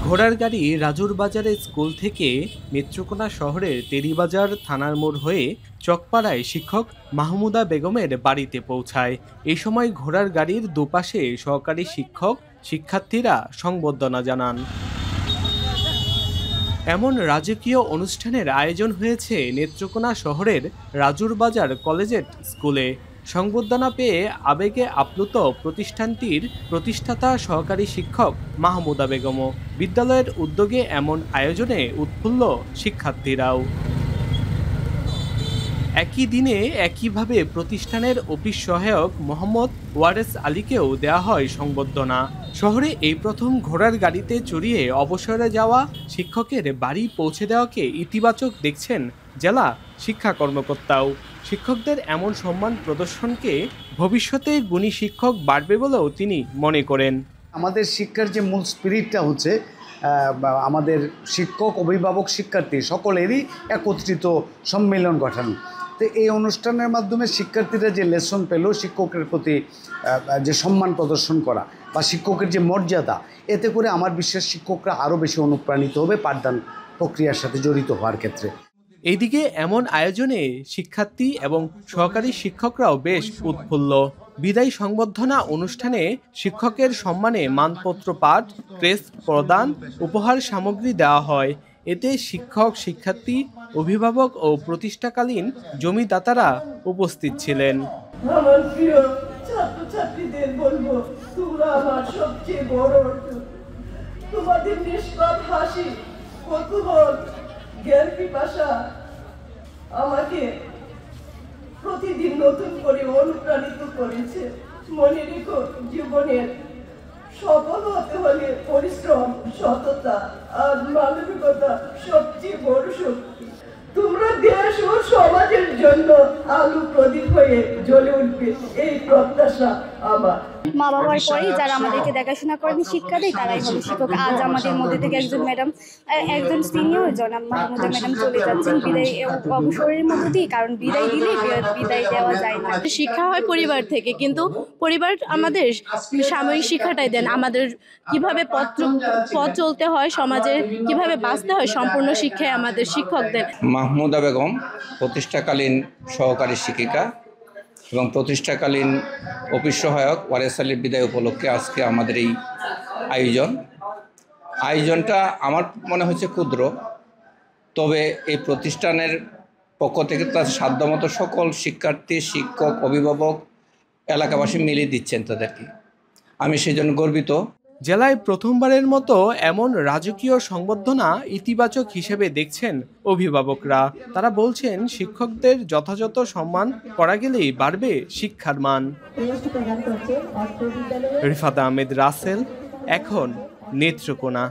ঘোড়ার গাড়ি রাজুর বাজারে স্কুল থেকে নেত্রকোনা শহরের টেরিবাজার থানার মোড় হয়ে চকপাড়ায় শিক্ষক মাহমুদা বেগমের বাড়িতে পৌঁছায়। এই সময় ঘোড়ার গাড়ির দুপাশে সহকারী শিক্ষক শিক্ষার্থীরা সংবর্ধনা জানান। এমন রাজকীয় অনুষ্ঠানের আয়োজন হয়েছে নেত্রকোনা শহরের রাজুর বাজার কলেজিয়েট স্কুলে। সংবর্ধনা পেয়ে আবেগে আপ্লুত প্রতিষ্ঠানটির প্রতিষ্ঠাতা সহকারী শিক্ষক মাহমুদা বেগমও। বিদ্যালয়ের উদ্যোগে এমন আয়োজনে উৎফুল্ল শিক্ষার্থীরাও। একই দিনে একইভাবে প্রতিষ্ঠানের অফিস সহায়ক মোহাম্মদ ওয়ারেস আলীকেও দেওয়া হয় সংবর্ধনা। শহরে এই প্রথম ঘোড়ার গাড়িতে চড়িয়ে অবসরে যাওয়া শিক্ষকের বাড়ি পৌঁছে দেওয়াকে ইতিবাচক দেখছেন জেলা শিক্ষা কর্মকর্তাও। শিক্ষকদের এমন সম্মান প্রদর্শনকে ভবিষ্যতে গুণী শিক্ষক বাড়বে বলেও তিনি মনে করেন। আমাদের শিক্ষার যে মূল স্পিরিটটা হচ্ছে আমাদের শিক্ষক, অভিভাবক, শিক্ষার্থী সকলেরই একত্রিত সম্মেলন ঘটানো। তো এই অনুষ্ঠানের মাধ্যমে শিক্ষার্থীরা যে লেসন পেল, শিক্ষকের প্রতি যে সম্মান প্রদর্শন করা বা শিক্ষকের যে মর্যাদা, এতে করে আমার বিশ্বাস শিক্ষকরা আরও বেশি অনুপ্রাণিত হবে পাঠদান প্রক্রিয়ার সাথে জড়িত হওয়ার ক্ষেত্রে। এইদিকে এমন আয়োজনে শিক্ষার্থী এবং সহকারী শিক্ষকরাও বেশ উৎফুল্ল। বিদায়ী সংবর্ধনা অনুষ্ঠানে শিক্ষকের সম্মানে মানপত্র পাঠ, ক্রেস্ট প্রদান, উপহার সামগ্রী দেওয়া হয়। এতে শিক্ষক, শিক্ষার্থী, অভিভাবক ও প্রতিষ্ঠাকালীন জমিদাতারা উপস্থিত ছিলেন। আমার প্রিয় ছাত্রছাত্রীদের বলবো, তোমরা আমার সবচেয়ে বড় অর্জন। তোমাদের নিষ্পাপ হাসি, কৌতূহল, জ্ঞান পিপাসা আমাকে প্রতিদিন নতুন করে অনুপ্রাণিত করেছে। মনে রেখো, জীবনের সফল হতে হলে পরিশ্রম, সততা আর মানবিকতা সবচেয়ে বড় শক্তি। তোমরা দেশ ও সমাজের জন্য আলো প্রদীপ হয়ে জ্বলে উঠবে, এই প্রত্যাশা আমার। মা বাবার পরেই যারা আমাদেরকে দেখাশোনা করেন, শিক্ষা দেয়, তারাই হবে শিক্ষক। আজ আমাদের মধ্যে থেকে একজন সিনিয়র জনাব মাহমুদা ম্যাডাম চলে যাচ্ছেন বিদায় অবসরের মধ্য দিয়ে, কারণ বিদায় দিলে বিদায় দেওয়া যায় না। শিক্ষা হয় পরিবার থেকে, কিন্তু পরিবার আমাদের সাময়িক শিক্ষাটাই দেন, আমাদের কিভাবে পথ চলতে হয়, সমাজে কিভাবে বাঁচতে হয়, সম্পূর্ণ শিক্ষায় আমাদের শিক্ষক দেন। মাহমুদা বেগম প্রতিষ্ঠাকালীন সহকারী শিক্ষিকা এবং প্রতিষ্ঠাকালীন অফিস সহায়ক ওয়ারেস আলীর বিদায় উপলক্ষে আজকে আমাদের এই আয়োজনটা আমার মনে হচ্ছে ক্ষুদ্র, তবে এই প্রতিষ্ঠানের পক্ষ থেকে তার সাধ্যমতো সকল শিক্ষার্থী, শিক্ষক, অভিভাবক, এলাকাবাসী মিলিয়ে দিচ্ছেন তাদেরকে। আমি সেই জন্য গর্বিত। জেলায় প্রথমবারের মতো এমন রাজকীয় সংবর্ধনা ইতিবাচক হিসেবে দেখছেন অভিভাবকরা। তারা বলছেন, শিক্ষকদের যথাযথ সম্মান করা গেলেই বাড়বে শিক্ষার মান। রিফাত আহমেদ রাসেল, এখন নেত্রকোনা।